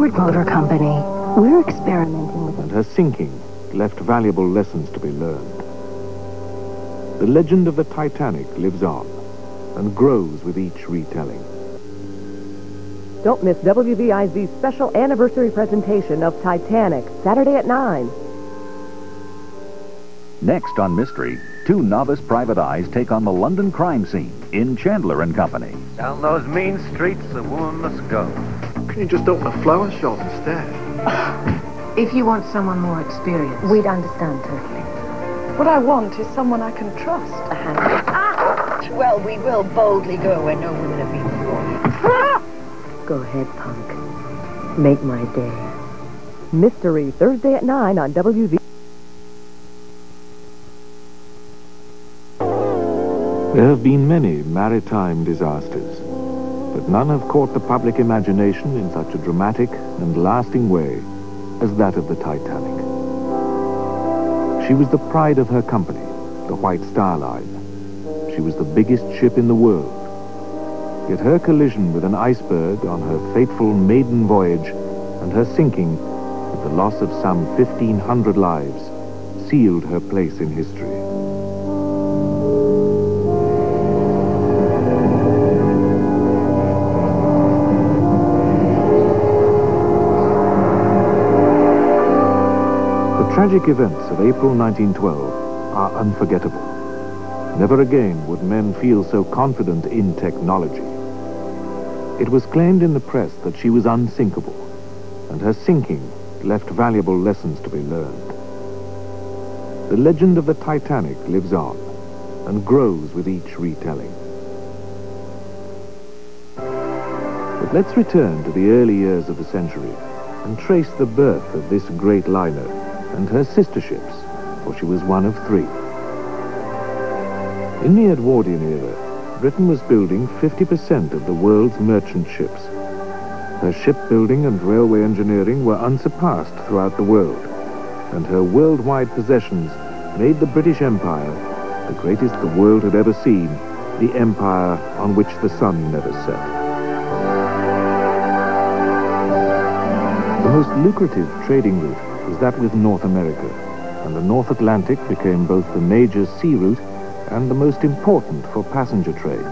Ford Motor Company. We're experimenting with... And her sinking left valuable lessons to be learned. The legend of the Titanic lives on and grows with each retelling. Don't miss WVIZ's special anniversary presentation of Titanic, Saturday at 9. Next on Mystery, two novice private eyes take on the London crime scene in Chandler and Company. Down those mean streets, the woman must go. Can you just open a flower shop instead? If you want someone more experienced... We'd understand totally. What I want is someone I can trust. Well, we will boldly go where no women have been before. Go ahead, punk. Make my day. Mystery, Thursday at 9 on WV. There have been many maritime disasters, but none have caught the public imagination in such a dramatic and lasting way as that of the Titanic. She was the pride of her company, the White Star Line. She was the biggest ship in the world. Yet her collision with an iceberg on her fateful maiden voyage and her sinking, with the loss of some 1,500 lives, sealed her place in history. The tragic events of April 1912 are unforgettable. Never again would men feel so confident in technology. It was claimed in the press that she was unsinkable, and her sinking left valuable lessons to be learned. The legend of the Titanic lives on and grows with each retelling. But let's return to the early years of the century and trace the birth of this great liner and her sister ships, for she was one of three. In the Edwardian era, Britain was building 50% of the world's merchant ships. Her shipbuilding and railway engineering were unsurpassed throughout the world, and her worldwide possessions made the British Empire, the greatest the world had ever seen, the empire on which the sun never set. The most lucrative trading route was that with North America, and the North Atlantic became both the major sea route and the most important for passenger trade.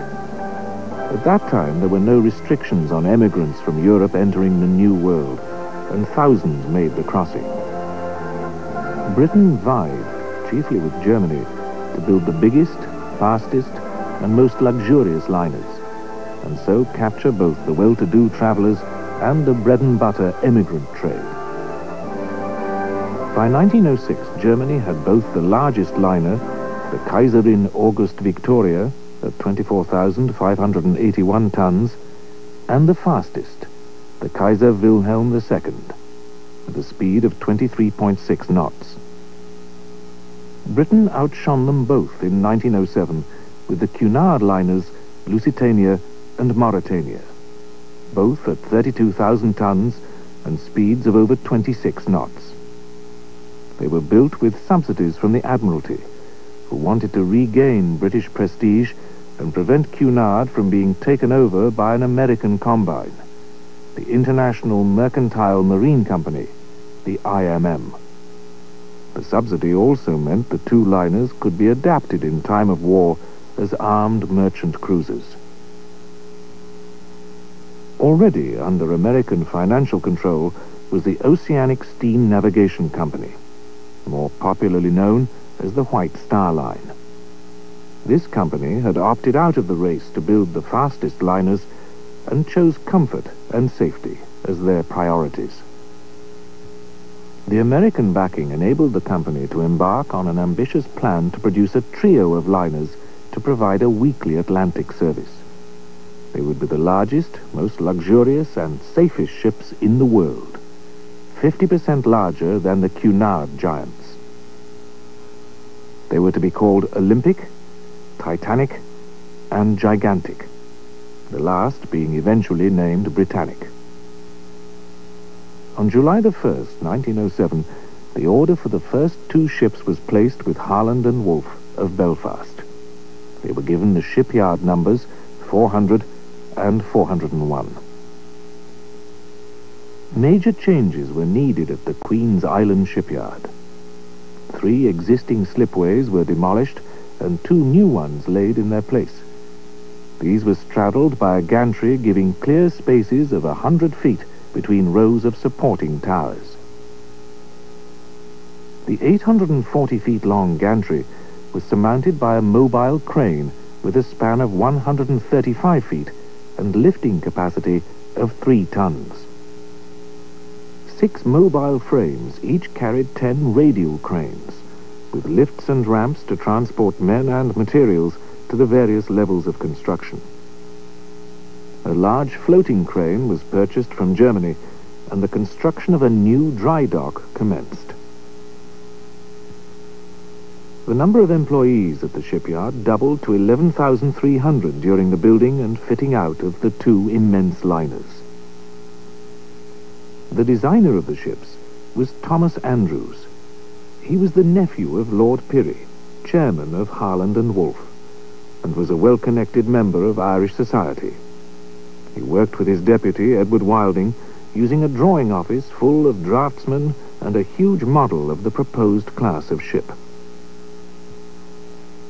At that time, there were no restrictions on emigrants from Europe entering the New World, and thousands made the crossing. Britain vied, chiefly with Germany, to build the biggest, fastest, and most luxurious liners, and so capture both the well-to-do travelers and the bread-and-butter emigrant trade. By 1906, Germany had both the largest liner, the Kaiserin August Victoria, at 24,581 tons, and the fastest, the Kaiser Wilhelm II, with a speed of 23.6 knots. Britain outshone them both in 1907 with the Cunard liners Lusitania and Mauretania, both at 32,000 tons and speeds of over 26 knots. They were built with subsidies from the Admiralty, who wanted to regain British prestige and prevent Cunard from being taken over by an American combine, the International Mercantile Marine Company, the IMM. The subsidy also meant the two liners could be adapted in time of war as armed merchant cruisers. Already under American financial control was the Oceanic Steam Navigation Company, more popularly known as the White Star Line. This company had opted out of the race to build the fastest liners and chose comfort and safety as their priorities. The American backing enabled the company to embark on an ambitious plan to produce a trio of liners to provide a weekly Atlantic service. They would be the largest, most luxurious, and safest ships in the world, 50% larger than the Cunard giants. They were to be called Olympic, Titanic, and Gigantic, the last being eventually named Britannic. On July the 1st, 1907, the order for the first two ships was placed with Harland and Wolff of Belfast. They were given the shipyard numbers 400 and 401. Major changes were needed at the Queen's Island shipyard. 3 existing slipways were demolished and 2 new ones laid in their place. These were straddled by a gantry giving clear spaces of 100 feet between rows of supporting towers. The 840 feet long gantry was surmounted by a mobile crane with a span of 135 feet and lifting capacity of 3 tons. 6 mobile frames each carried 10 radial cranes, with lifts and ramps to transport men and materials to the various levels of construction. A large floating crane was purchased from Germany, and the construction of a new dry dock commenced. The number of employees at the shipyard doubled to 11,300 during the building and fitting out of the 2 immense liners. The designer of the ships was Thomas Andrews. He was the nephew of Lord Pirrie, chairman of Harland and Wolff, and was a well-connected member of Irish society. He worked with his deputy, Edward Wilding, using a drawing office full of draftsmen and a huge model of the proposed class of ship.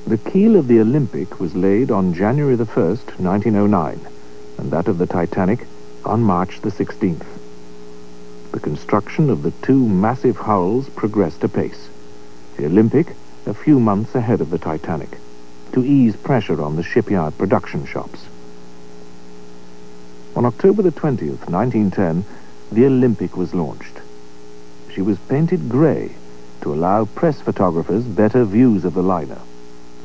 The keel of the Olympic was laid on January the 1st, 1909, and that of the Titanic on March the 16th. The construction of the 2 massive hulls progressed apace. The Olympic a few months ahead of the Titanic, to ease pressure on the shipyard production shops. On October the 20th, 1910, the Olympic was launched. She was painted grey to allow press photographers better views of the liner,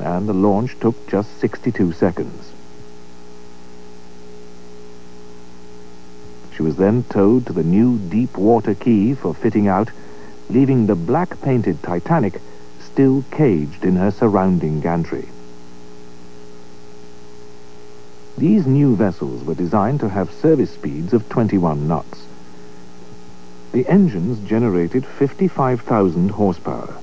and the launch took just 62 seconds. She was then towed to the new deep water quay for fitting out, leaving the black-painted Titanic still caged in her surrounding gantry. These new vessels were designed to have service speeds of 21 knots. The engines generated 55,000 horsepower.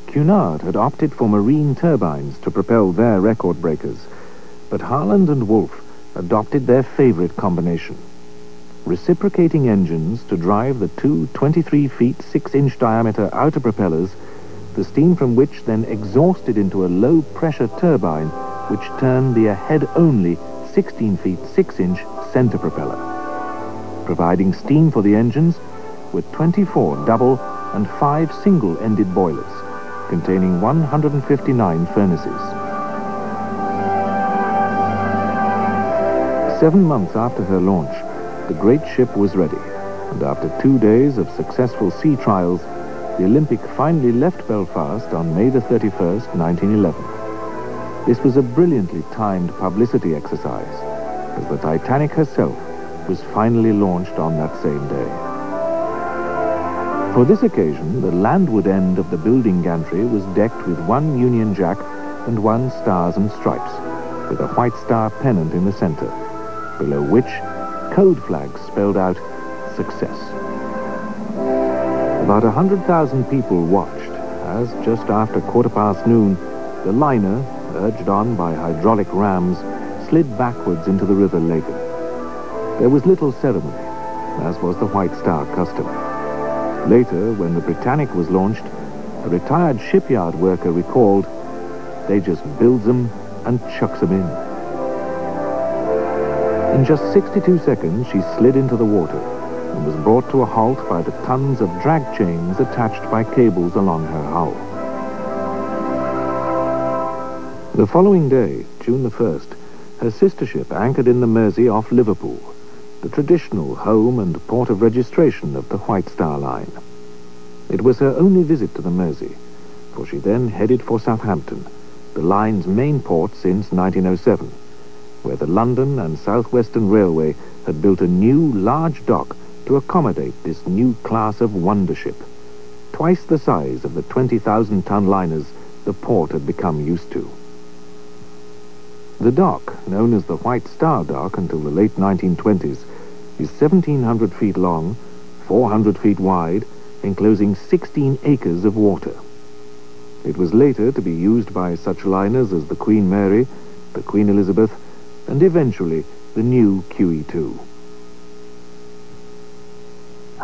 Cunard had opted for marine turbines to propel their record breakers, but Harland and Wolff adopted their favorite combination: reciprocating engines to drive the 2 23 feet 6-inch diameter outer propellers, the steam from which then exhausted into a low-pressure turbine which turned the ahead-only 16 feet 6-inch center propeller, providing steam for the engines with 24 double and 5 single-ended boilers containing 159 furnaces. 7 months after her launch, the great ship was ready, and after 2 days of successful sea trials, the Olympic finally left Belfast on May the 31st, 1911. This was a brilliantly timed publicity exercise, as the Titanic herself was finally launched on that same day. For this occasion, the landward end of the building gantry was decked with 1 Union Jack and 1 Stars and Stripes, with a white star pennant in the center, below which code flags spelled out "Success." About 100,000 people watched as, just after noon, the liner, urged on by hydraulic rams, slid backwards into the River Lagan. There was little ceremony, as was the White Star custom. Later, when the Britannic was launched, a retired shipyard worker recalled, "They just builds 'em and chucks 'em in." In just 62 seconds, she slid into the water and was brought to a halt by the tons of drag chains attached by cables along her hull. The following day, June the 1st, her sister ship anchored in the Mersey off Liverpool, the traditional home and port of registration of the White Star Line. It was her only visit to the Mersey, for she then headed for Southampton, the line's main port since 1907, where the London and South Western Railway had built a new large dock to accommodate this new class of wonder ship, twice the size of the 20,000-ton liners the port had become used to. The dock, known as the White Star Dock until the late 1920s, is 1,700 feet long, 400 feet wide, enclosing 16 acres of water. It was later to be used by such liners as the Queen Mary, the Queen Elizabeth, and eventually the new QE2.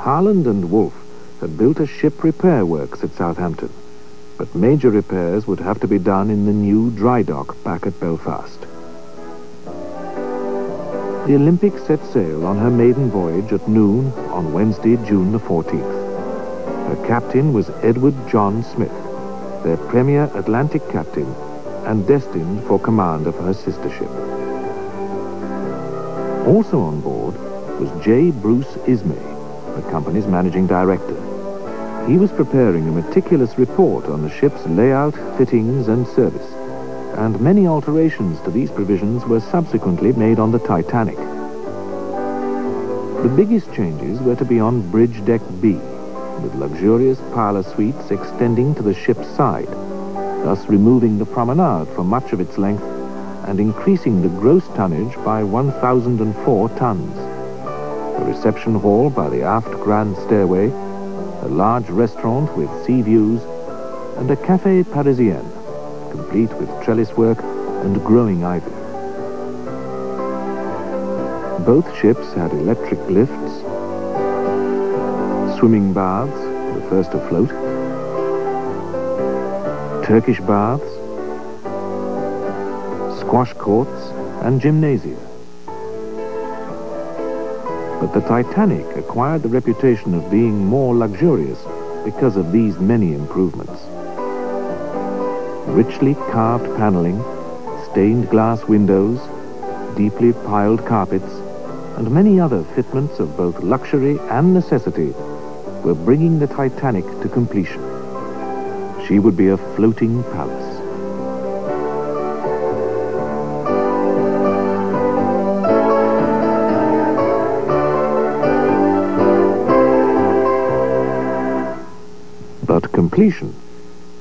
Harland and Wolff had built a ship repair works at Southampton, but major repairs would have to be done in the new dry dock back at Belfast. The Olympic set sail on her maiden voyage at noon on Wednesday, June the 14th. Her captain was Edward John Smith, their premier Atlantic captain and destined for command of her sister ship. Also on board was J. Bruce Ismay, the company's managing director. He was preparing a meticulous report on the ship's layout, fittings, and service, and many alterations to these provisions were subsequently made on the Titanic. The biggest changes were to be on Bridge Deck B, with luxurious parlor suites extending to the ship's side, thus removing the promenade for much of its length and increasing the gross tonnage by 1,004 tons. A reception hall by the aft grand stairway, a large restaurant with sea views, and a café parisien, complete with trellis work and growing ivy. Both ships had electric lifts, swimming baths, the first afloat, Turkish baths, squash courts, and gymnasia. But the Titanic acquired the reputation of being more luxurious because of these many improvements. Richly carved paneling, stained glass windows, deeply piled carpets, and many other fitments of both luxury and necessity were bringing the Titanic to completion. She would be a floating palace. But completion,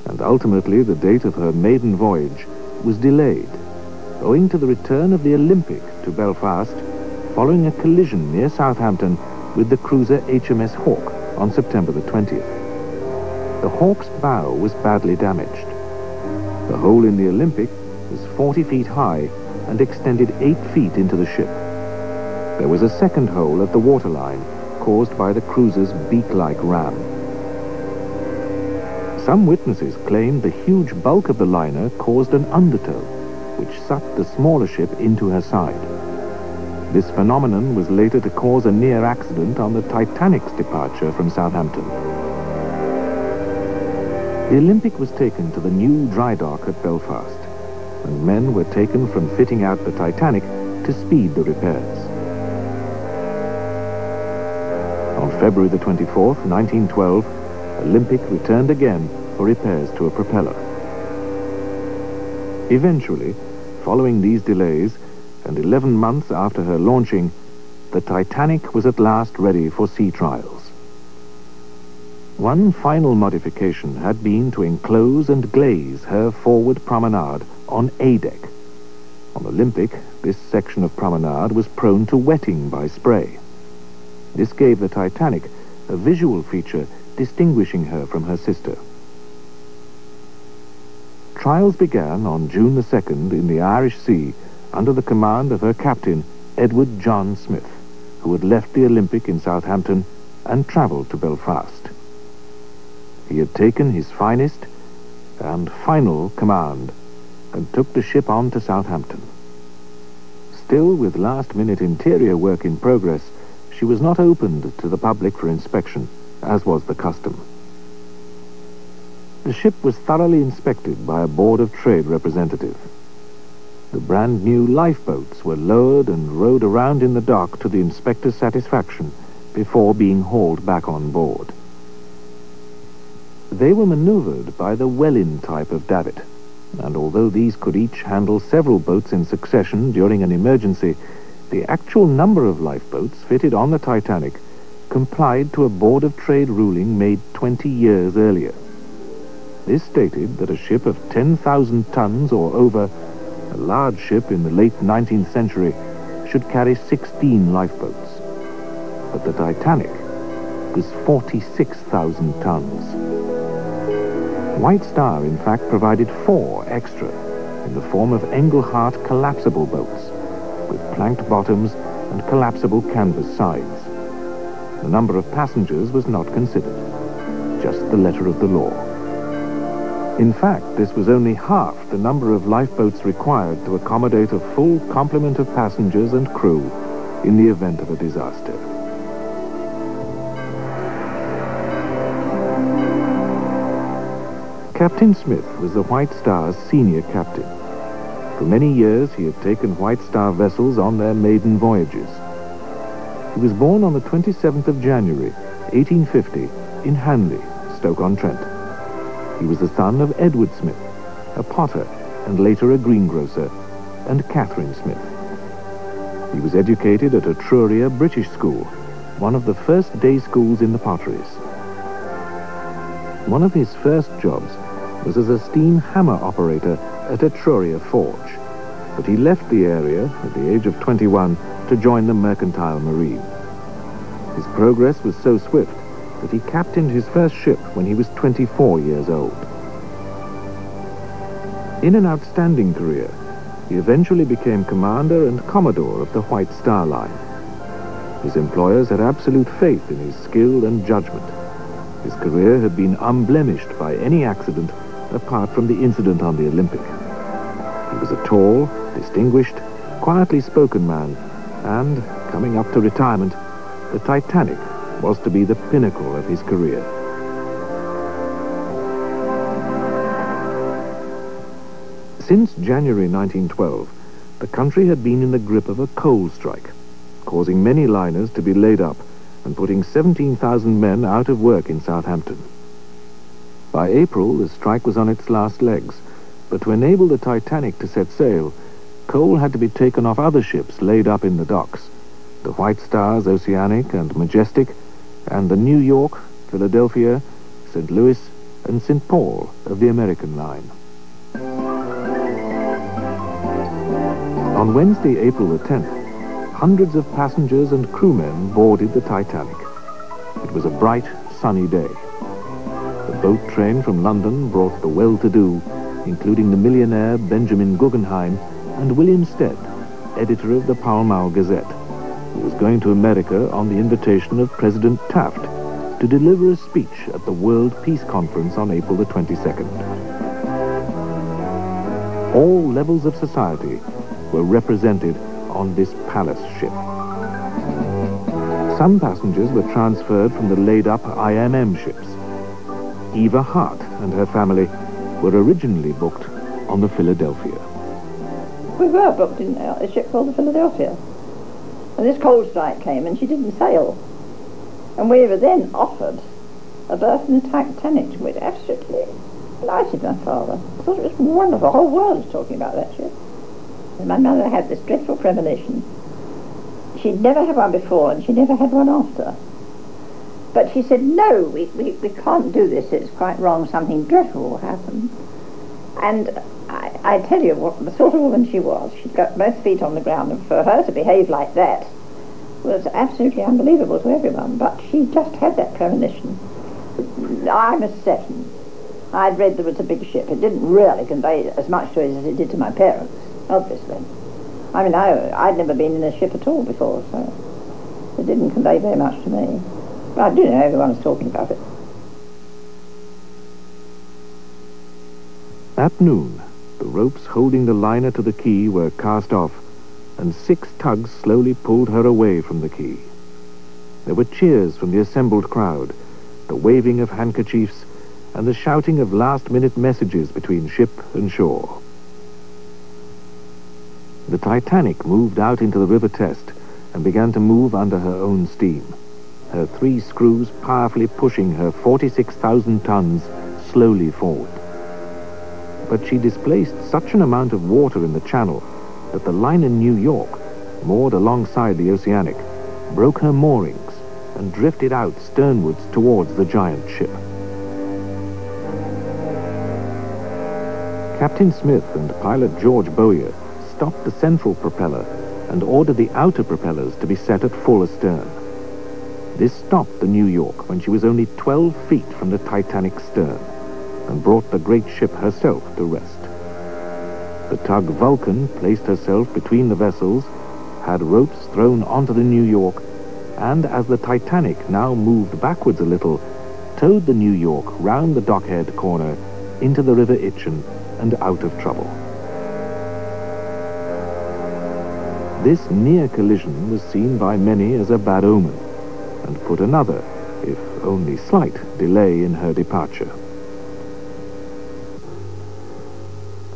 and ultimately the date of her maiden voyage, was delayed, owing to the return of the Olympic to Belfast following a collision near Southampton with the cruiser HMS Hawke on September the 20th. The Hawke's bow was badly damaged. The hole in the Olympic was 40 feet high and extended 8 feet into the ship. There was a second hole at the waterline caused by the cruiser's beak-like ram. Some witnesses claimed the huge bulk of the liner caused an undertow, which sucked the smaller ship into her side. This phenomenon was later to cause a near accident on the Titanic's departure from Southampton. The Olympic was taken to the new dry dock at Belfast, and men were taken from fitting out the Titanic to speed the repairs. On February the 24th, 1912, Olympic returned again for repairs to a propeller. Eventually, following these delays, and 11 months after her launching, the Titanic was at last ready for sea trials. One final modification had been to enclose and glaze her forward promenade on A deck. On Olympic, this section of promenade was prone to wetting by spray. This gave the Titanic a visual feature distinguishing her from her sister. Trials began on June the 2nd in the Irish Sea under the command of her captain, Edward John Smith, who had left the Olympic in Southampton and travelled to Belfast. He had taken his finest and final command and took the ship on to Southampton. Still, with last-minute interior work in progress, she was not opened to the public for inspection, as was the custom. The ship was thoroughly inspected by a Board of Trade representative. The brand new lifeboats were lowered and rowed around in the dock to the inspector's satisfaction before being hauled back on board. They were maneuvered by the Welin type of davit, and although these could each handle several boats in succession during an emergency, the actual number of lifeboats fitted on the Titanic complied to a Board of Trade ruling made 20 years earlier. This stated that a ship of 10,000 tons or over, a large ship in the late 19th century, should carry 16 lifeboats. But the Titanic was 46,000 tons. White Star, in fact, provided 4 extra in the form of Engelhart collapsible boats with planked bottoms and collapsible canvas sides. The number of passengers was not considered, just the letter of the law. In fact, this was only half the number of lifeboats required to accommodate a full complement of passengers and crew in the event of a disaster. Captain Smith was the White Star's senior captain. For many years, he had taken White Star vessels on their maiden voyages. He was born on the 27th of January, 1850, in Hanley, Stoke-on-Trent. He was the son of Edward Smith, a potter and later a greengrocer, and Catherine Smith. He was educated at a Trurier British school, one of the first day schools in the potteries. One of his first jobs was as a steam hammer operator at a Trurier forge, but he left the area at the age of 21 to join the mercantile marine. His progress was so swift that he captained his first ship when he was 24 years old. In an outstanding career, he eventually became commander and commodore of the White Star Line. His employers had absolute faith in his skill and judgment. His career had been unblemished by any accident apart from the incident on the Olympic. He was a tall, distinguished, quietly spoken man, and, coming up to retirement, the Titanic was to be the pinnacle of his career. Since January 1912, the country had been in the grip of a coal strike, causing many liners to be laid up and putting 17,000 men out of work in Southampton. By April, the strike was on its last legs, but to enable the Titanic to set sail, coal had to be taken off other ships laid up in the docks, the White Stars Oceanic and Majestic, and the New York, Philadelphia, St. Louis, and St. Paul of the American line. On Wednesday, April the 10th, hundreds of passengers and crewmen boarded the Titanic. It was a bright, sunny day. The boat train from London brought the well-to-do, including the millionaire Benjamin Guggenheim and William Stead, editor of the Pall Mall Gazette, who was going to America on the invitation of President Taft to deliver a speech at the World Peace Conference on April the 22nd. All levels of society were represented on this palace ship. Some passengers were transferred from the laid-up IMM ships. Eva Hart and her family were originally booked on the Philadelphia. We were booked in a ship called the Philadelphia. And this coal strike came and she didn't sail. And we were then offered a berth in the Titanic, which absolutely delighted my father. I thought it was wonderful. The whole world was talking about that ship. And my mother had this dreadful premonition. She'd never had one before and she never had one after. But she said, no, we can't do this. It's quite wrong. Something dreadful will happen. And I tell you what the sort of woman she was. She'd got both feet on the ground, and for her to behave like that was absolutely unbelievable to everyone. But she just had that premonition. I was 7. I'd read there was a big ship. It didn't really convey as much to us as it did to my parents, obviously. I mean, I'd never been in a ship at all before, so it didn't convey very much to me. But I do know everyone was talking about it. At noon, the ropes holding the liner to the quay were cast off, and 6 tugs slowly pulled her away from the quay. There were cheers from the assembled crowd, the waving of handkerchiefs, and the shouting of last-minute messages between ship and shore. The Titanic moved out into the River Test and began to move under her own steam, her 3 screws powerfully pushing her 46,000 tons slowly forward. But she displaced such an amount of water in the channel that the liner New York, moored alongside the Oceanic, broke her moorings and drifted out sternwards towards the giant ship. Captain Smith and pilot George Bowyer stopped the central propeller and ordered the outer propellers to be set at full astern. This stopped the New York when she was only 12 feet from the Titanic's stern and brought the great ship herself to rest. The tug Vulcan placed herself between the vessels, had ropes thrown onto the New York, and as the Titanic now moved backwards a little, towed the New York round the dockhead corner into the River Itchen and out of trouble. This near collision was seen by many as a bad omen, and put another, if only slight, delay in her departure.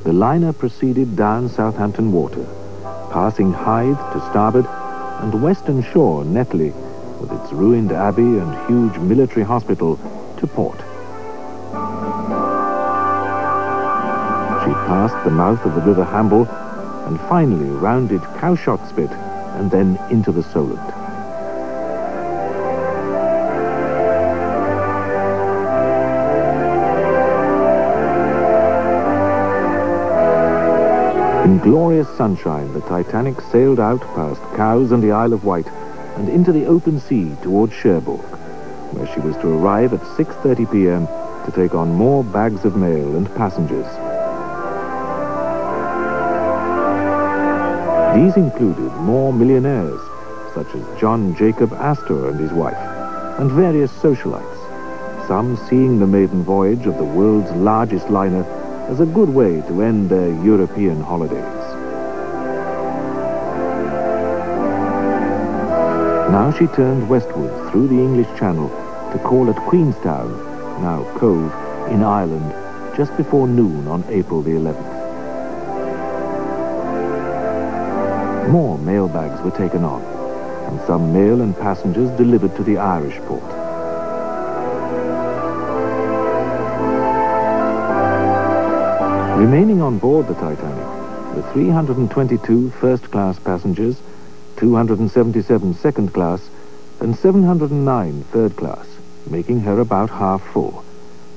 The liner proceeded down Southampton Water, passing Hythe to starboard and Western Shore, Netley, with its ruined abbey and huge military hospital, to port. She passed the mouth of the River Hamble and finally rounded Cowshot Spit and then into the Solent. In glorious sunshine, the Titanic sailed out past Cowes and the Isle of Wight and into the open sea towards Cherbourg, where she was to arrive at 6:30 p.m. to take on more bags of mail and passengers. These included more millionaires, such as John Jacob Astor and his wife, and various socialites, some seeing the maiden voyage of the world's largest liner as a good way to end their European holidays. Now she turned westward through the English Channel to call at Queenstown, now Cove, in Ireland, just before noon on April the 11th. More mail bags were taken on, and some mail and passengers delivered to the Irish port. Remaining on board the Titanic were 322 first-class passengers, 277 second-class, and 709 third-class, making her about half full,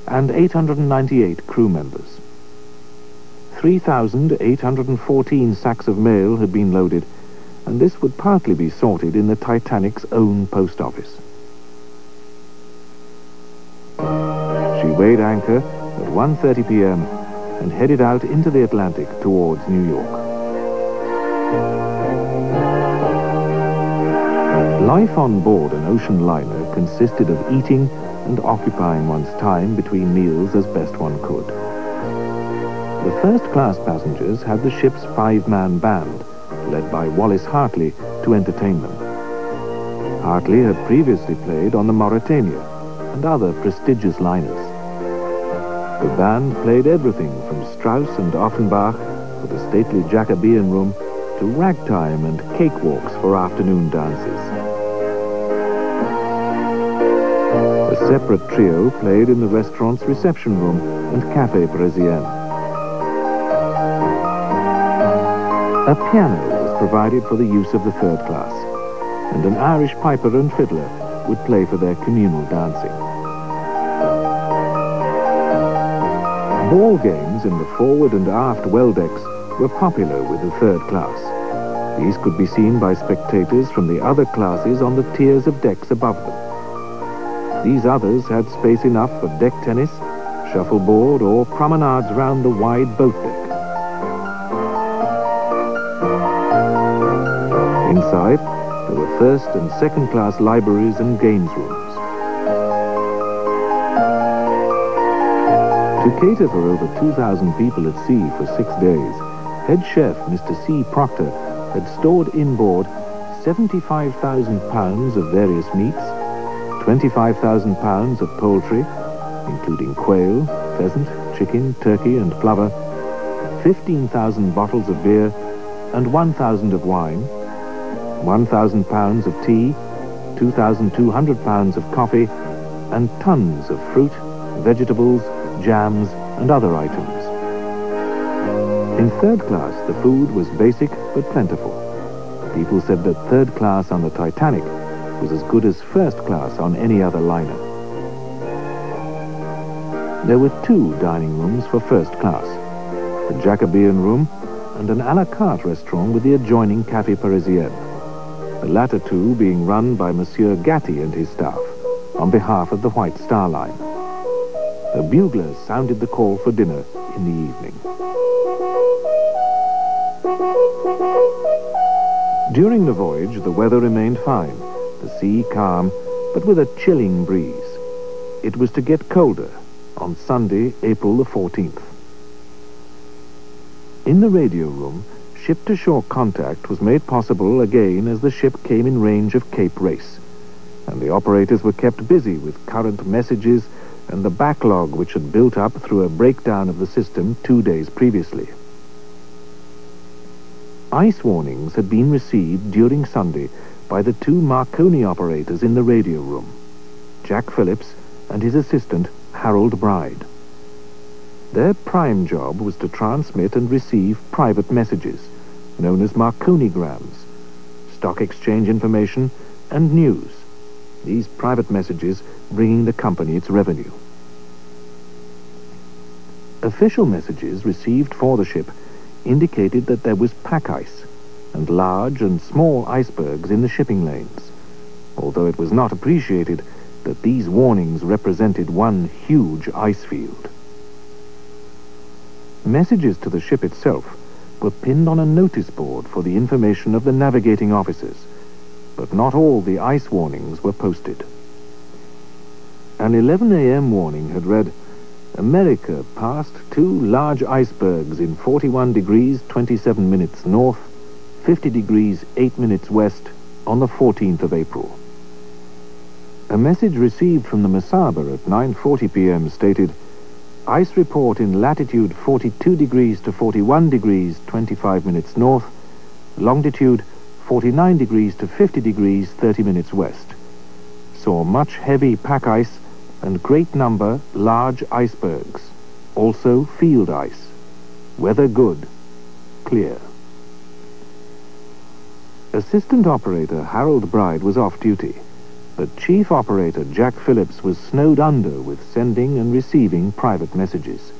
and 898 crew members. 3,814 sacks of mail had been loaded, and this would partly be sorted in the Titanic's own post office. She weighed anchor at 1:30 p.m. and headed out into the Atlantic towards New York. Life on board an ocean liner consisted of eating and occupying one's time between meals as best one could. The first-class passengers had the ship's 5-man band, led by Wallace Hartley, to entertain them. Hartley had previously played on the Mauretania and other prestigious liners. The band played everything from Strauss and Offenbach for the stately Jacobean room to ragtime and cakewalks for afternoon dances. A separate trio played in the restaurant's reception room and Café Parisienne. A piano was provided for the use of the third class, and an Irish piper and fiddler would play for their communal dancing. Ball games in the forward and aft well decks were popular with the third class. These could be seen by spectators from the other classes on the tiers of decks above them. These others had space enough for deck tennis, shuffleboard, or promenades round the wide boat deck. Inside, there were first and second class libraries and games rooms. To cater for over 2,000 people at sea for 6 days, head chef Mr. C. Proctor had stored inboard 75,000 pounds of various meats, 25,000 pounds of poultry, including quail, pheasant, chicken, turkey, and plover, 15,000 bottles of beer, and 1,000 of wine, 1,000 pounds of tea, 2,200 pounds of coffee, and tons of fruit, vegetables, jams, and other items. In third class, the food was basic but plentiful. People said that third class on the Titanic was as good as first class on any other liner. There were 2 dining rooms for first class, the Jacobean room and an a la carte restaurant with the adjoining Café Parisienne, the latter 2 being run by Monsieur Gatti and his staff on behalf of the White Star Line. The buglers sounded the call for dinner in the evening. During the voyage, the weather remained fine, the sea calm, but with a chilling breeze. It was to get colder on Sunday, April the 14th. In the radio room, ship-to-shore contact was made possible again as the ship came in range of Cape Race, and the operators were kept busy with current messages and the backlog which had built up through a breakdown of the system 2 days previously. Ice warnings had been received during Sunday by the 2 Marconi operators in the radio room, Jack Phillips and his assistant, Harold Bride. Their prime job was to transmit and receive private messages, known as Marconigrams, stock exchange information, and news, these private messages bringing the company its revenue. Official messages received for the ship indicated that there was pack ice and large and small icebergs in the shipping lanes, although it was not appreciated that these warnings represented one huge ice field. Messages to the ship itself were pinned on a notice board for the information of the navigating officers, but not all the ice warnings were posted. An 11 a.m. warning had read, "America passed 2 large icebergs in 41 degrees 27 minutes north, 50 degrees 8 minutes west on the 14th of April. A message received from the Mesaba at 9:40 p.m. stated, "Ice report in latitude 42 degrees to 41 degrees 25 minutes north, longitude 49 degrees to 50 degrees 30 minutes west. Saw much heavy pack ice and great number large icebergs. Also field ice. Weather good. Clear." Assistant operator Harold Bride was off duty, but chief operator Jack Phillips was snowed under with sending and receiving private messages.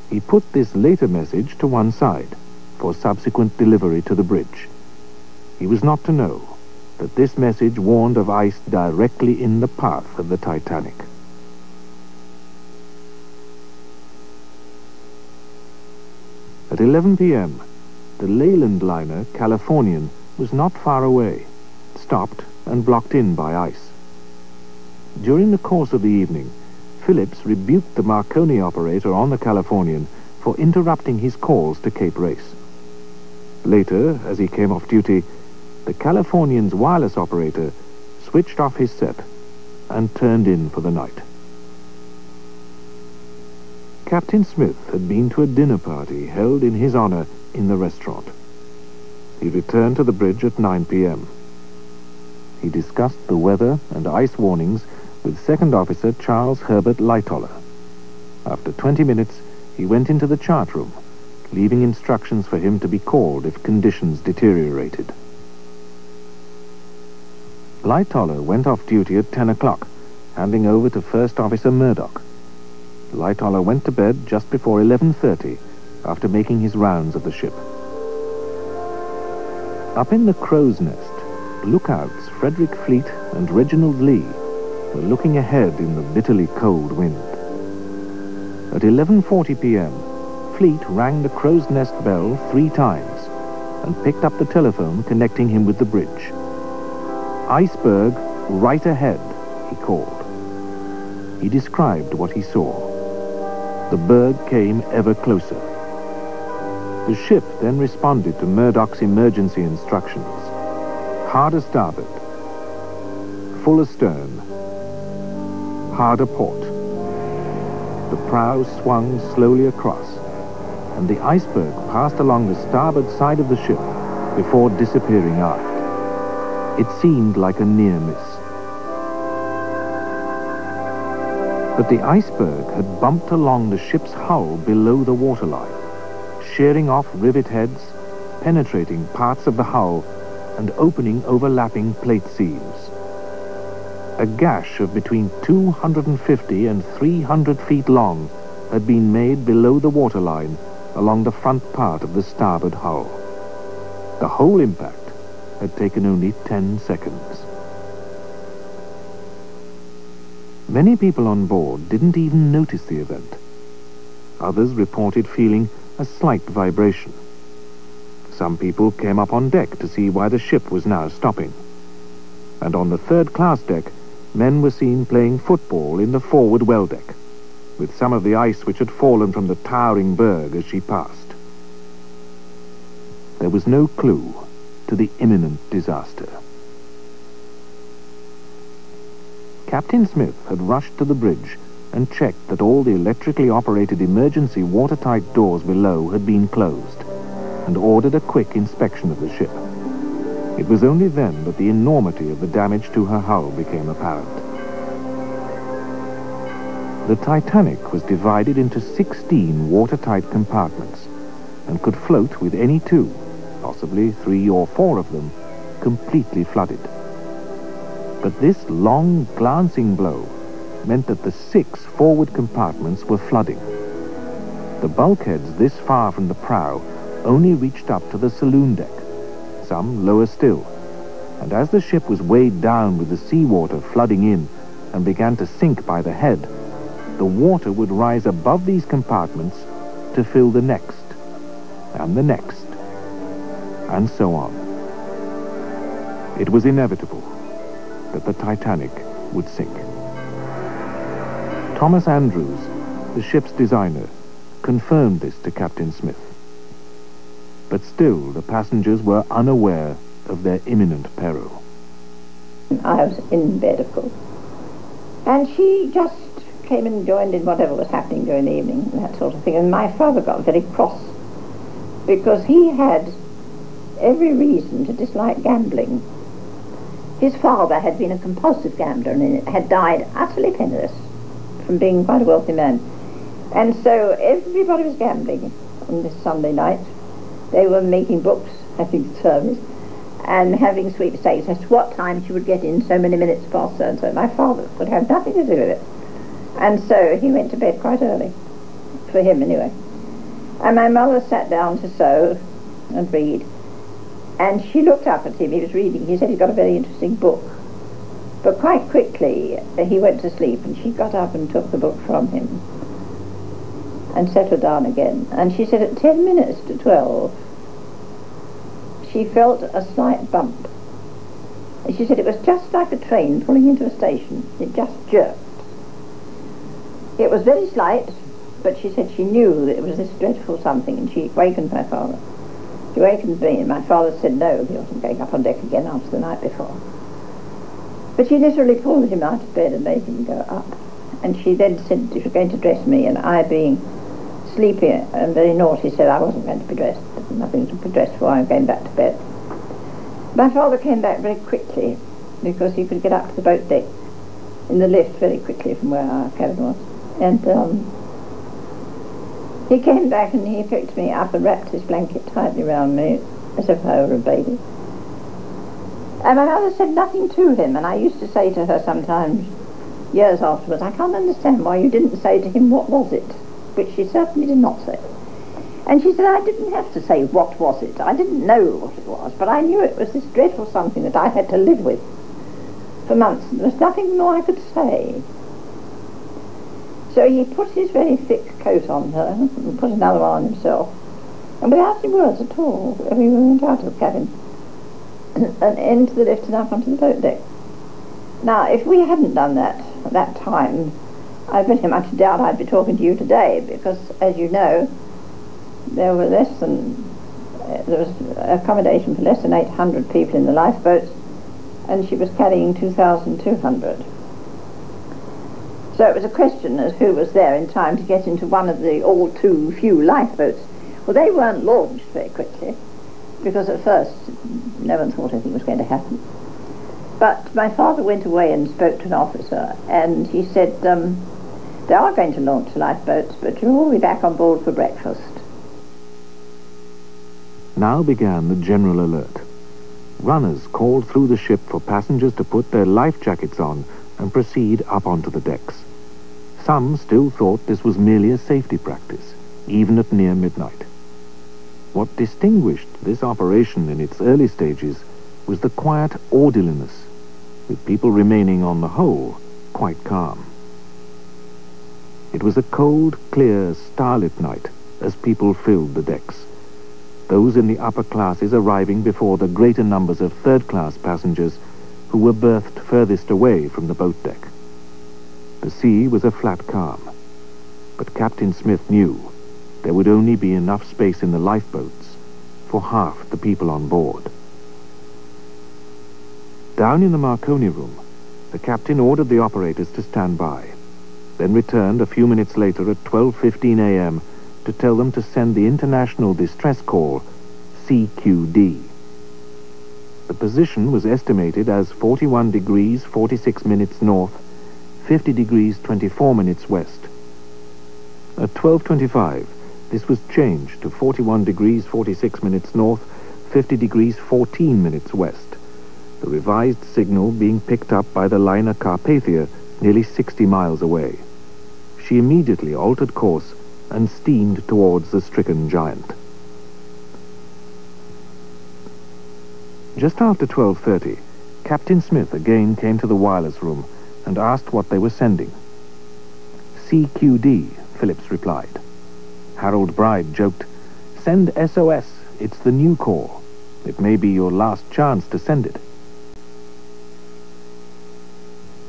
He put this later message to one side for subsequent delivery to the bridge. He was not to know that this message warned of ice directly in the path of the Titanic. At 11 p.m., the Leyland liner Californian was not far away, stopped and blocked in by ice. During the course of the evening, Phillips rebuked the Marconi operator on the Californian for interrupting his calls to Cape Race. Later, as he came off duty, the Californian's wireless operator switched off his set and turned in for the night. Captain Smith had been to a dinner party held in his honor in the restaurant. He returned to the bridge at 9 p.m. He discussed the weather and ice warnings with Second Officer Charles Herbert Lightoller. After 20 minutes, he went into the chart room, leaving instructions for him to be called if conditions deteriorated. Lightoller went off duty at 10 o'clock, handing over to First Officer Murdoch. Lightoller went to bed just before 11:30 after making his rounds of the ship. Up in the crow's nest, lookouts Frederick Fleet and Reginald Lee were looking ahead in the bitterly cold wind. At 11:40 p.m., Fleet rang the crow's nest bell 3 times and picked up the telephone connecting him with the bridge. "Iceberg, right ahead," he called. He described what he saw. The berg came ever closer. The ship then responded to Murdoch's emergency instructions. Hard a starboard, full astern, hard a port. The prow swung slowly across, and the iceberg passed along the starboard side of the ship before disappearing aft. It seemed like a near miss. But the iceberg had bumped along the ship's hull below the waterline, shearing off rivet heads, penetrating parts of the hull, and opening overlapping plate seams. A gash of between 250 and 300 feet long had been made below the waterline along the front part of the starboard hull. The whole impact had taken only 10 seconds. Many people on board didn't even notice the event. Others reported feeling a slight vibration. Some people came up on deck to see why the ship was now stopping. and on the third-class deck, men were seen playing football in the forward well deck, with some of the ice which had fallen from the towering berg as she passed. There was no clue to the imminent disaster. Captain Smith had rushed to the bridge and checked that all the electrically operated emergency watertight doors below had been closed, and ordered a quick inspection of the ship. It was only then that the enormity of the damage to her hull became apparent. The Titanic was divided into 16 watertight compartments and could float with any two, possibly 3 or 4 of them, completely flooded. But this long, glancing blow meant that the 6 forward compartments were flooding. The bulkheads this far from the prow only reached up to the saloon deck, some lower still, and as the ship was weighed down with the seawater flooding in and began to sink by the head, the water would rise above these compartments to fill the next, and the next, and so on. It was inevitable that the Titanic would sink. Thomas Andrews, the ship's designer, confirmed this to Captain Smith. But still, the passengers were unaware of their imminent peril. I was in bed, of course. And she just came and joined in whatever was happening during the evening, and that sort of thing. And my father got very cross, because he had every reason to dislike gambling. His father had been a compulsive gambler and had died utterly penniless from being quite a wealthy man. And so everybody was gambling on this Sunday night. They were making books, having service, and having sweepstakes as to what time she would get in so many minutes past so and so. My father would have nothing to do with it. And so he went to bed quite early, for him anyway. And my mother sat down to sew and read. And she looked up at him, he was reading. He said he'd got a very interesting book. But quite quickly he went to sleep, and she got up and took the book from him and settled down again. And she said at 10 minutes to 12, she felt a slight bump. And she said it was just like a train pulling into a station. It just jerked. It was very slight, but she said she knew that it was this dreadful something, and she wakened my father. She wakened me, and my father said no, he wasn't going up on deck again after the night before. But she literally pulled him out of bed and made him go up. And she then said she was going to dress me, and I, being sleepy and very naughty, said I wasn't going to be dressed. Nothing to be dressed for, I'm going back to bed. My father came back very quickly, because he could get up to the boat deck in the lift very quickly from where our cabin was. And he came back and he picked me up and wrapped his blanket tightly round me, as if I were a baby. And my mother said nothing to him, and I used to say to her sometimes, years afterwards, I can't understand why you didn't say to him, what was it? Which she certainly did not say. And she said, I didn't have to say, what was it? I didn't know what it was, but I knew it was this dreadful something that I had to live with for months. There was nothing more I could say. So he put his very thick coat on her and put another one on himself. And without any words at all, we went out of the cabin and into the lift and up onto the boat deck. Now, if we hadn't done that at that time, I very much doubt I'd be talking to you today, because, as you know, there was accommodation for less than 800 people in the lifeboats, and she was carrying 2,200. So it was a question of who was there in time to get into one of the all too few lifeboats. Well, they weren't launched very quickly, because at first no one thought anything was going to happen. But my father went away and spoke to an officer, and he said, they are going to launch the lifeboats, but you'll all be back on board for breakfast. Now began the general alert. Runners called through the ship for passengers to put their life jackets on and proceed up onto the decks. Some still thought this was merely a safety practice, even at near midnight. What distinguished this operation in its early stages was the quiet orderliness, with people remaining on the whole quite calm. It was a cold, clear, starlit night as people filled the decks, those in the upper classes arriving before the greater numbers of third-class passengers who were berthed furthest away from the boat deck. The sea was a flat calm, but Captain Smith knew there would only be enough space in the lifeboats for half the people on board. Down in the Marconi room, the captain ordered the operators to stand by, then returned a few minutes later at 12:15 a.m. to tell them to send the international distress call, CQD. The position was estimated as 41 degrees 46 minutes north, 50 degrees 24 minutes west. At 12:25, this was changed to 41 degrees 46 minutes north, 50 degrees 14 minutes west, the revised signal being picked up by the liner Carpathia nearly 60 miles away. She immediately altered course and steamed towards the stricken giant. Just after 12:30, Captain Smith again came to the wireless room and asked what they were sending. CQD, Phillips replied. Harold Bride joked, "Send SOS, it's the new call. It may be your last chance to send it."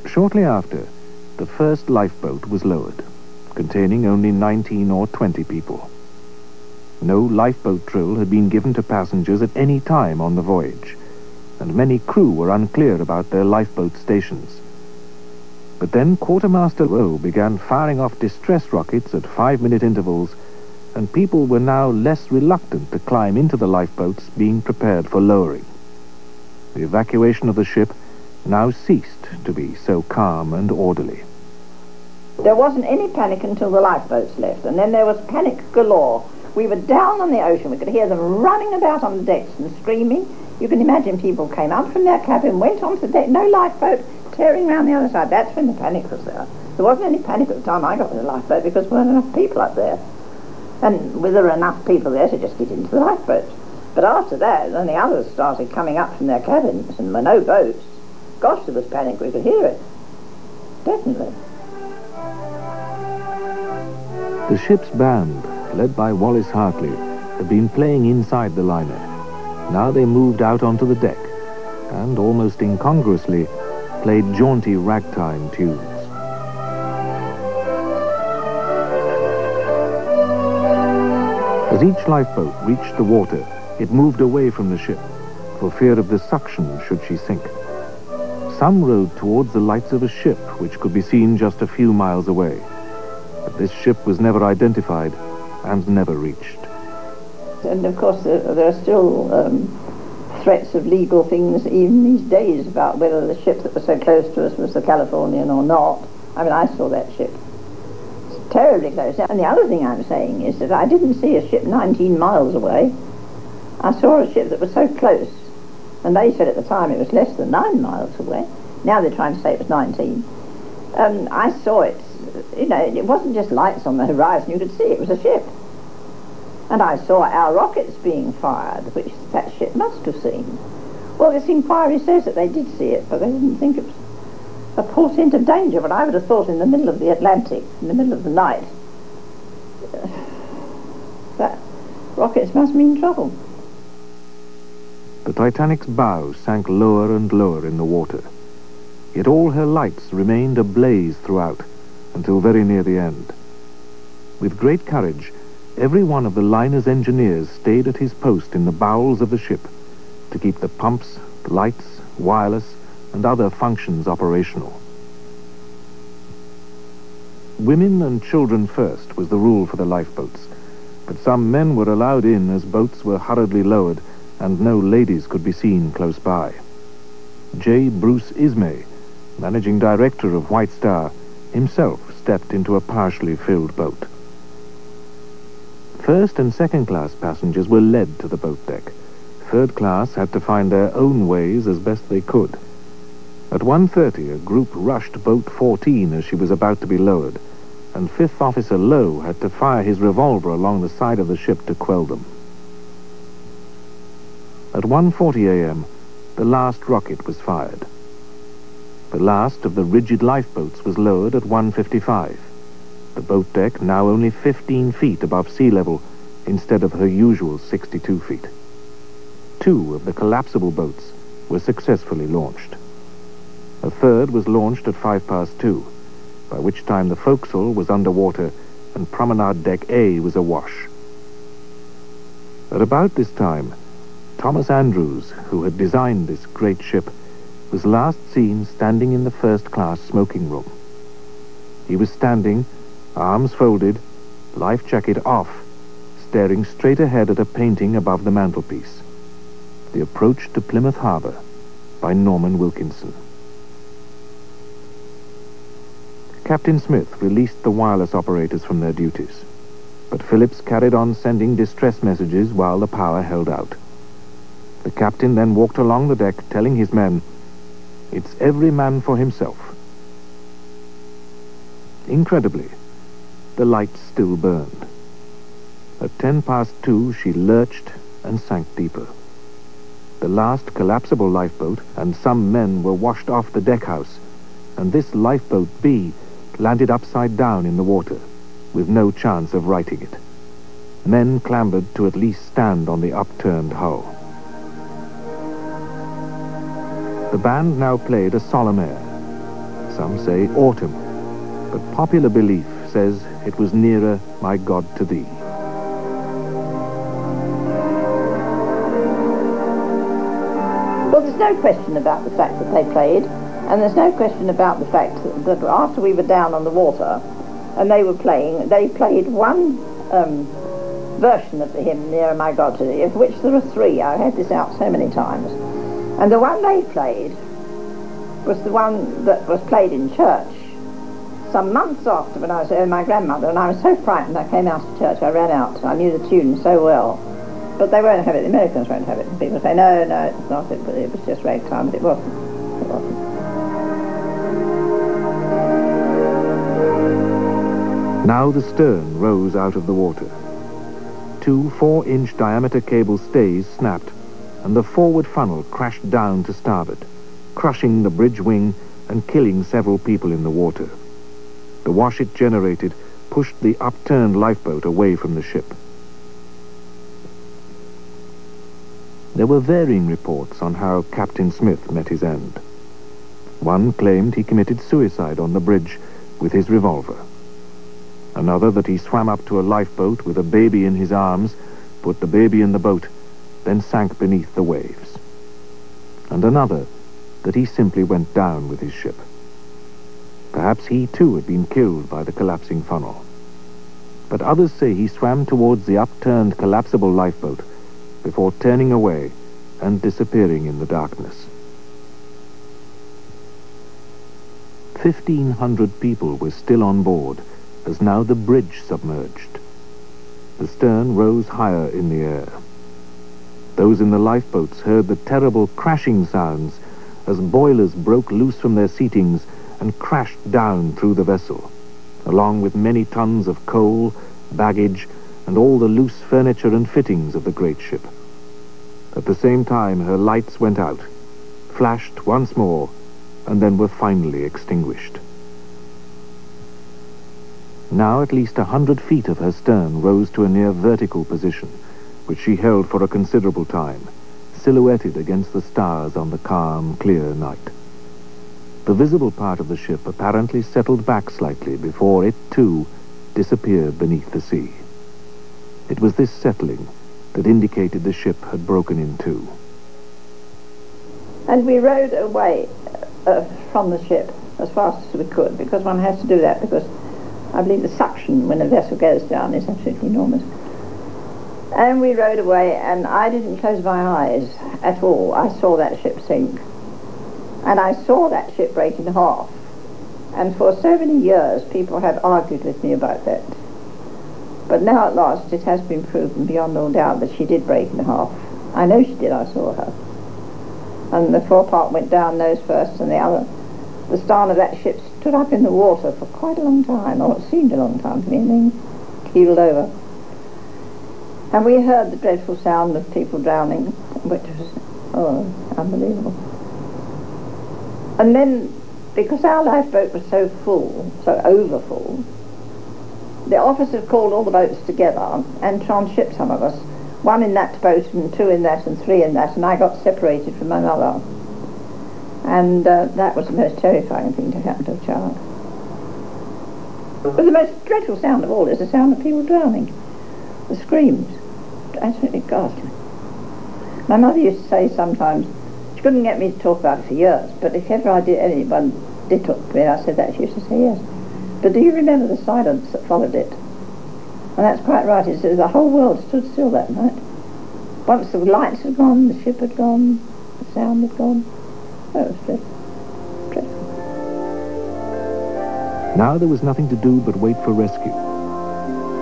Shortly after, the first lifeboat was lowered, containing only 19 or 20 people. No lifeboat drill had been given to passengers at any time on the voyage, and many crew were unclear about their lifeboat stations. But then Quartermaster Rowe began firing off distress rockets at 5-minute intervals, and people were now less reluctant to climb into the lifeboats being prepared for lowering. The evacuation of the ship now ceased to be so calm and orderly. There wasn't any panic until the lifeboats left, and then there was panic galore. We were down on the ocean. We could hear them running about on the decks and screaming. You can imagine people came up from their cabin, went onto the deck, no lifeboat, tearing around the other side. That's when the panic was there. There wasn't any panic at the time I got in the lifeboat because there weren't enough people up there. And there were enough people there to just get into the lifeboat. But after that, then the others started coming up from their cabins, and there were no boats. Gosh, there was panic. We could hear it. Definitely. The ship's band, led by Wallace Hartley, had been playing inside the liner. Now they moved out onto the deck and, almost incongruously, played jaunty ragtime tunes. As each lifeboat reached the water, it moved away from the ship, for fear of the suction should she sink. Some rowed towards the lights of a ship which could be seen just a few miles away. But this ship was never identified and never reached. And of course there are still threats of legal things even these days about whether the ship that was so close to us was the Californian or not. I mean, I saw that ship. It's terribly close. And the other thing I'm saying is that I didn't see a ship 19 miles away. I saw a ship that was so close, and they said at the time it was less than 9 miles away. Now they're trying to say it was 19. I saw it. You know, it wasn't just lights on the horizon. You could see it was a ship. And I saw our rockets being fired, which that ship must have seen. Well, this inquiry says that they did see it, but they didn't think it was a portent of danger. But I would have thought in the middle of the Atlantic, in the middle of the night, that rockets must mean trouble. The Titanic's bow sank lower and lower in the water. Yet all her lights remained ablaze throughout, until very near the end. With great courage, every one of the liner's engineers stayed at his post in the bowels of the ship to keep the pumps, the lights, wireless, and other functions operational. Women and children first was the rule for the lifeboats, but some men were allowed in as boats were hurriedly lowered and no ladies could be seen close by. J. Bruce Ismay, managing director of White Star, himself stepped into a partially filled boat. First and second class passengers were led to the boat deck. Third class had to find their own ways as best they could. At 1:30, a group rushed boat 14 as she was about to be lowered, and Fifth Officer Lowe had to fire his revolver along the side of the ship to quell them. At 1:40 a.m., the last rocket was fired. The last of the rigid lifeboats was lowered at 1:55. The boat deck now only 15 feet above sea level instead of her usual 62 feet. 2 of the collapsible boats were successfully launched. A third was launched at 2:05, by which time the forecastle was underwater and promenade deck A was awash. At about this time, Thomas Andrews, who had designed this great ship, was last seen standing in the first-class smoking room. He was standing, arms folded, life jacket off, staring straight ahead at a painting above the mantelpiece. The Approach to Plymouth Harbor by Norman Wilkinson. Captain Smith released the wireless operators from their duties, but Phillips carried on sending distress messages while the power held out. The captain then walked along the deck telling his men, "It's every man for himself." Incredibly, the lights still burned. At 2:10 she lurched and sank deeper. The last collapsible lifeboat and some men were washed off the deckhouse, and this lifeboat B landed upside down in the water, with no chance of righting it. Men clambered to at least stand on the upturned hull. The band now played a solemn air. Some say autumn, but popular belief says it was nearer My God to Thee. Well, there's no question about the fact that they played, and there's no question about the fact that after we were down on the water and they were playing, they played one version of the hymn, Nearer My God to Thee, of which there are three. I've had this out so many times. And the one they played was the one that was played in church some months after, when I was with my grandmother, and I was so frightened I came out of church. I ran out. I knew the tune so well. But they won't have it. The Americans won't have it. And people say, no, it's not. It was just ragtime. But it wasn't. It wasn't. Now the stern rose out of the water. 2 4-inch diameter cable stays snapped, and the forward funnel crashed down to starboard, crushing the bridge wing and killing several people in the water. The wash it generated pushed the upturned lifeboat away from the ship. There were varying reports on how Captain Smith met his end. One claimed he committed suicide on the bridge with his revolver. Another that he swam up to a lifeboat with a baby in his arms, put the baby in the boat, then sank beneath the waves. And another that he simply went down with his ship. Perhaps he too had been killed by the collapsing funnel. But others say he swam towards the upturned collapsible lifeboat before turning away and disappearing in the darkness. 1,500 people were still on board as now the bridge submerged. The stern rose higher in the air. Those in the lifeboats heard the terrible crashing sounds as boilers broke loose from their seatings and crashed down through the vessel, along with many tons of coal, baggage, and all the loose furniture and fittings of the great ship. At the same time, her lights went out, flashed once more, and then were finally extinguished. Now at least 100 feet of her stern rose to a near vertical position, which she held for a considerable time, silhouetted against the stars on the calm, clear night. The visible part of the ship apparently settled back slightly before it, too, disappeared beneath the sea. It was this settling that indicated the ship had broken in two. And we rowed away from the ship as fast as we could, because one has to do that, because I believe the suction when a vessel goes down is absolutely enormous. And we rowed away, and I didn't close my eyes at all. I saw that ship sink. And I saw that ship break in half. And for so many years, people had argued with me about that. But now at last, it has been proven beyond all doubt that she did break in half. I know she did, I saw her. And the forepart went down nose first, and the stern of that ship stood up in the water for quite a long time, or it seemed a long time to me, and then keeled over. And we heard the dreadful sound of people drowning, which was, unbelievable. And then, because our lifeboat was so full, so overfull, the officers called all the boats together and transshipped some of us. 1 in that boat, and 2 in that, and 3 in that, and I got separated from my mother. And that was the most terrifying thing to happen to a child. But the most dreadful sound of all is the sound of people drowning. The screams. Absolutely ghastly. My mother used to say sometimes, she couldn't get me to talk about it for years, but if ever anyone did talk to me and I said that, she used to say yes. But do you remember the silence that followed it? And that's quite right. It says the whole world stood still that night. Once the lights had gone, the ship had gone, the sound had gone. Oh, it was dreadful. Dreadful. Now there was nothing to do but wait for rescue.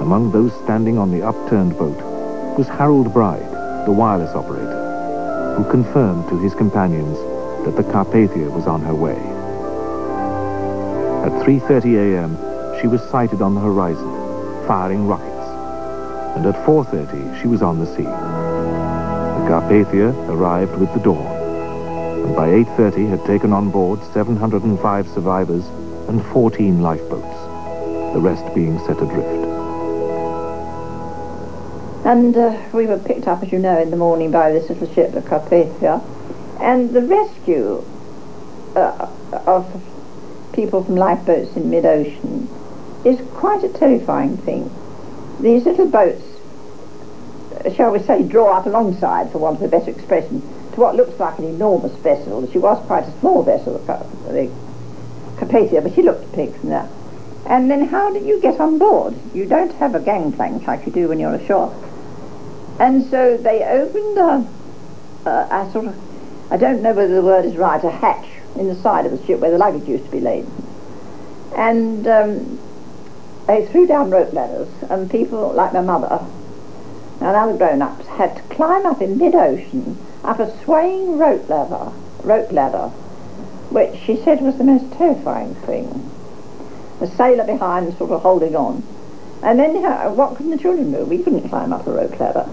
Among those standing on the upturned boat was Harold Bride, the wireless operator, who confirmed to his companions that the Carpathia was on her way. At 3:30 a.m., she was sighted on the horizon, firing rockets, and at 4:30 she was on the sea. The Carpathia arrived with the dawn, and by 8:30 had taken on board 705 survivors and 14 lifeboats, the rest being set adrift. And we were picked up, as you know, in the morning by this little ship, the Carpathia, and the rescue of people from lifeboats in mid-ocean is quite a terrifying thing. These little boats, shall we say, draw up alongside, for want of a better expression, to what looks like an enormous vessel. She was quite a small vessel, the Carpathia, but she looked big from that. And then how do you get on board? You don't have a gangplank like you do when you're ashore. And so they opened a sort of, I don't know whether the word is right, a hatch in the side of the ship where the luggage used to be laid. And they threw down rope ladders, and people like my mother and other grown-ups had to climb up in mid-ocean up a swaying rope ladder, which she said was the most terrifying thing. The sailor behind sort of holding on. And then what could the children do? We couldn't climb up a rope ladder.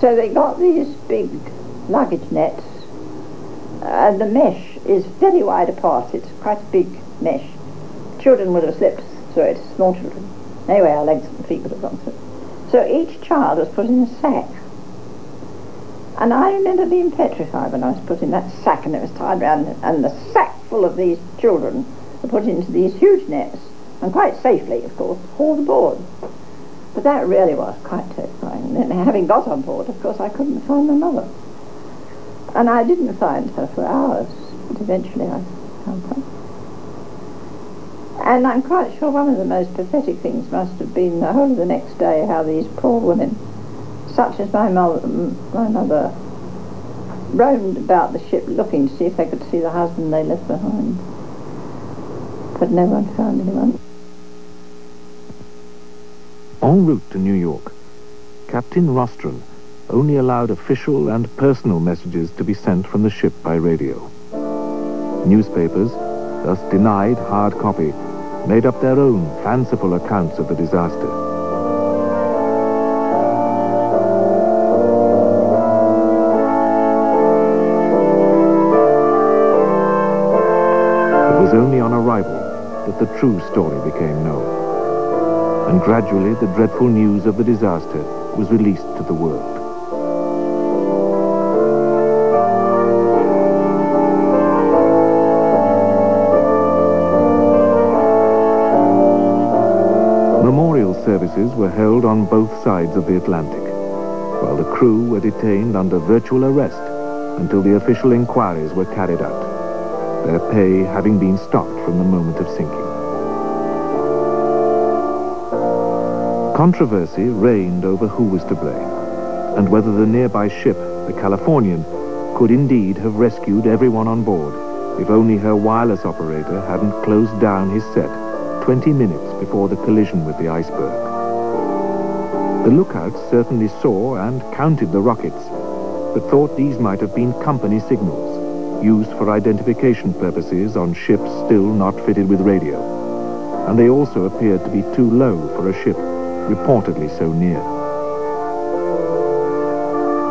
So they got these big luggage nets, and the mesh is very wide apart. It's quite a big mesh. Children would have slipped through it, small children. Anyway, our legs and feet would have gone through. So each child was put in a sack. And I remember being petrified when I was put in that sack, and it was tied round, and the sack full of these children were put into these huge nets, and quite safely, of course, hauled aboard. But that really was quite terrifying. And then, having got on board, of course, I couldn't find my mother. And I didn't find her for hours, but eventually I found her. And I'm quite sure one of the most pathetic things must have been the whole of the next day, how these poor women, such as my mother, roamed about the ship looking to see if they could see the husband they left behind. But no one found anyone. En route to New York, Captain Rostron only allowed official and personal messages to be sent from the ship by radio. Newspapers, thus denied hard copy, made up their own fanciful accounts of the disaster. It was only on arrival that the true story became known. And gradually the dreadful news of the disaster was released to the world. Memorial services were held on both sides of the Atlantic, while the crew were detained under virtual arrest until the official inquiries were carried out, their pay having been stopped from the moment of sinking. Controversy reigned over who was to blame, and whether the nearby ship, the Californian, could indeed have rescued everyone on board if only her wireless operator hadn't closed down his set 20 minutes before the collision with the iceberg. The lookouts certainly saw and counted the rockets, but thought these might have been company signals, used for identification purposes on ships still not fitted with radio, and they also appeared to be too low for a ship reportedly so near.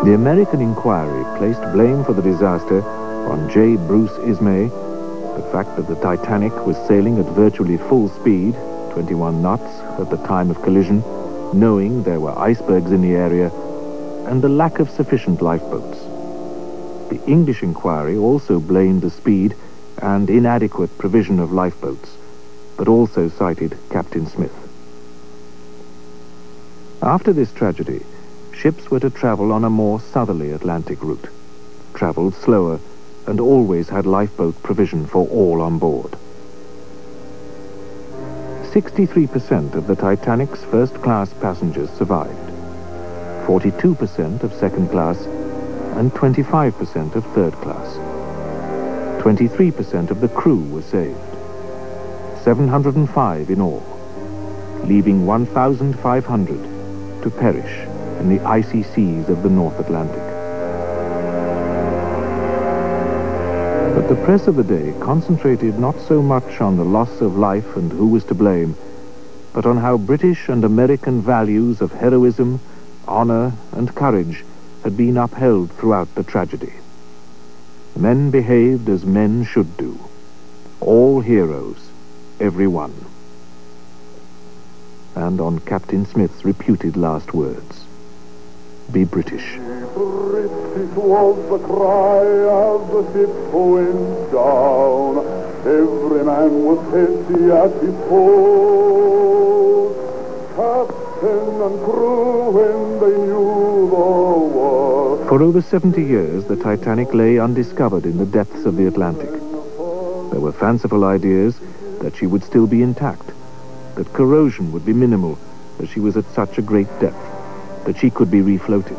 The American inquiry placed blame for the disaster on J. Bruce Ismay, the fact that the Titanic was sailing at virtually full speed, 21 knots, at the time of collision, knowing there were icebergs in the area, and the lack of sufficient lifeboats. The English inquiry also blamed the speed and inadequate provision of lifeboats, but also cited Captain Smith. After this tragedy, ships were to travel on a more southerly Atlantic route, travelled slower, and always had lifeboat provision for all on board. 63% of the Titanic's first-class passengers survived, 42% of second class, and 25% of third class. 23% of the crew were saved, 705 in all, leaving 1,500 to perish in the icy seas of the North Atlantic. But the press of the day concentrated not so much on the loss of life and who was to blame, but on how British and American values of heroism, honor, and courage had been upheld throughout the tragedy. Men behaved as men should do. All heroes, every one. And on Captain Smith's reputed last words, "Be British." British was the cry as the ship went down. Every man was hasty at his post. Captain and crew when they knew the worst. For over 70 years, the Titanic lay undiscovered in the depths of the Atlantic. There were fanciful ideas that she would still be intact, that corrosion would be minimal as she was at such a great depth, that she could be refloated.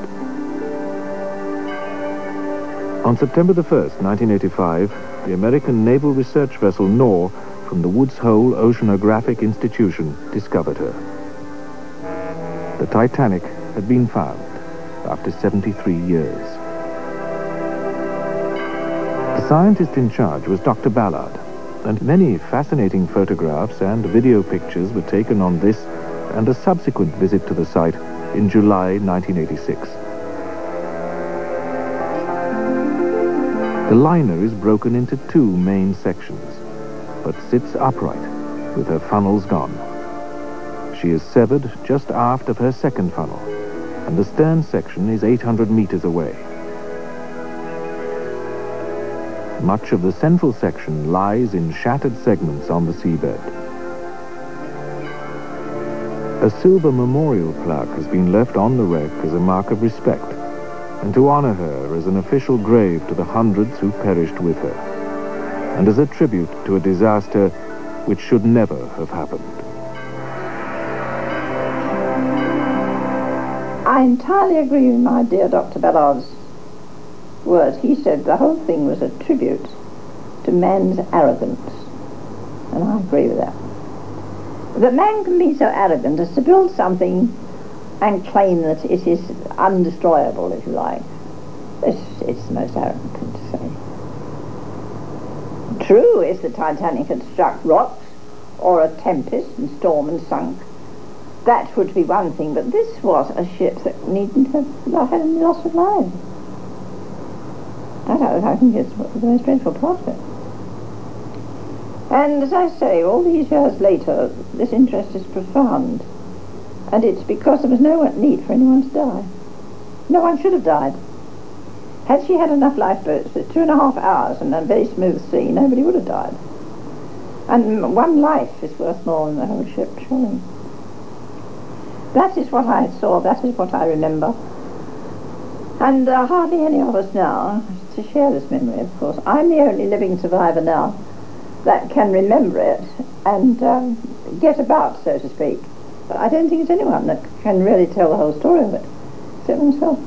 On September the 1st, 1985, the American naval research vessel Knorr from the Woods Hole Oceanographic Institution discovered her. The Titanic had been found after 73 years. The scientist in charge was Dr. Ballard, and many fascinating photographs and video pictures were taken on this and a subsequent visit to the site in July 1986. The liner is broken into two main sections, but sits upright, with her funnels gone. She is severed just aft of her second funnel, and the stern section is 800 meters away. Much of the central section lies in shattered segments on the seabed. A silver memorial plaque has been left on the wreck as a mark of respect, and to honor her as an official grave to the hundreds who perished with her, and as a tribute to a disaster which should never have happened. I entirely agree with my dear Dr. Ballard's words. He said the whole thing was a tribute to man's arrogance, and I agree with that. That man can be so arrogant as to build something and claim that it is undestroyable, if you like. It's the most arrogant thing to say. True, if the Titanic had struck rocks or a tempest and storm and sunk, that would be one thing, but this was a ship that needn't have had any loss of life. That, I think, is the most dreadful part of it. And as I say, all these years later, this interest is profound. And it's because there was no need for anyone to die. No one should have died. Had she had enough lifeboats with 2.5 hours and a very smooth sea, nobody would have died. And one life is worth more than the whole ship, surely. That is what I saw, that is what I remember. And hardly any of us now to share this memory, of course. I'm the only living survivor now that can remember it and get about, so to speak. But I don't think there's anyone that can really tell the whole story of it, except myself.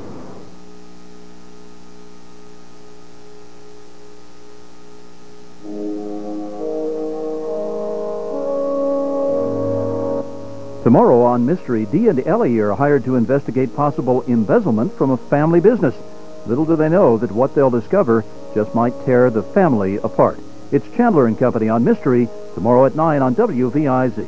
Tomorrow on Mystery, Dee and Ellie are hired to investigate possible embezzlement from a family business. Little do they know that what they'll discover just might tear the family apart. It's Chandler and Company on Mystery, tomorrow at 9 on WVIZ.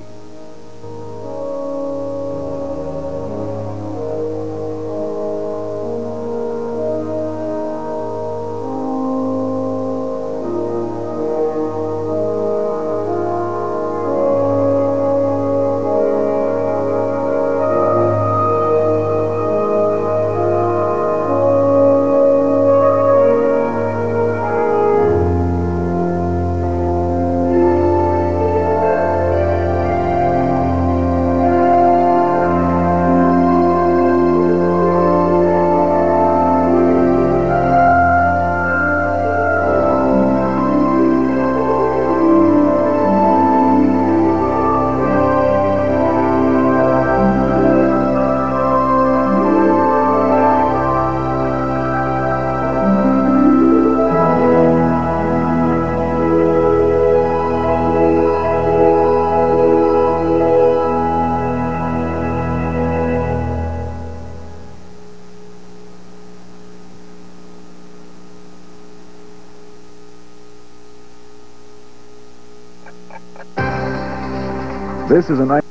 This is a night.